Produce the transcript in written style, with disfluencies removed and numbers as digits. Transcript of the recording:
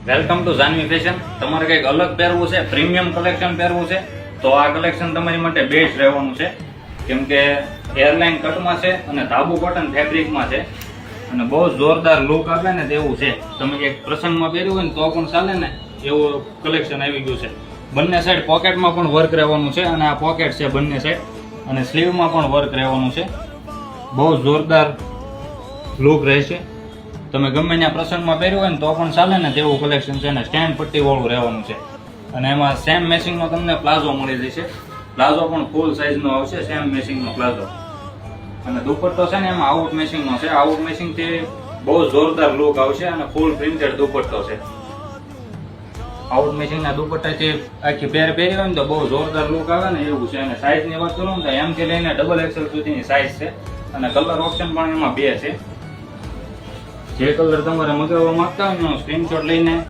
Welcome to Janvi fashion. તમારે કંઈક અલગ પહેરવું છે, પ્રીમિયમ કલેક્શન પહેરવું છે, તો આ કલેક્શન તમારી માટે બેસ્ટ રહેવાનું છે. કેમ કે એરલાઇન કટમાં છે અને ધાબુ કોટન ફેબ્રિકમાં છે અને બહુ જોરદાર લુક આપે ને તેવું છે. તમે એક પ્રસંગમાં પહેર્યું હોય ને તો પણ ચાલે ને એવું કલેક્શન આવી ગયું છે. બંને સાઈડ પોકેટમાં પણ વર્ક રહેવાનું છે અને આ પોકેટ છે બંને સાઈડ, અને સ્લીવમાં પણ વર્ક રહેવાનું છે. બહુ જોરદાર લુક રહેશે. તમે ગમે ત્યાં પ્રસંગમાં પહેર્યું હોય ને તો પણ ચાલે ને તેવું કલેક્શન છે ને સ્ટેન્ડ પટ્ટી વાળું રહેવાનું છે. અને એમાં સેમ મેચિંગનો તમને પ્લાઝો મળી જશે. પ્લાઝો પણ ફૂલ સાઇઝનો આવશે, સેમ મેચિંગનો પ્લાઝો. અને દુપટ્ટો છે ને એમાં આઉટ મેચિંગનો છે. આઉટ મેચિંગથી બહુ જોરદાર લુક આવશે અને ફૂલ પ્રિન્ટેડ દુપટ્ટો છે. આઉટ મેચિંગના દુપટ્ટાથી આખી પેર પહેરી હોય ને તો બહુ જોરદાર લુક આવે ને એવું છે. અને સાઇઝની વાત કરું ને તો એમથી લઈને ડબલ એક્સેલ સુધીની સાઇઝ છે અને કલર ઓપ્શન પણ એમાં 2 છે. જે કલર તમારે મગાવવા માંગતા હોય એનો સ્ક્રીનશોટ લઈને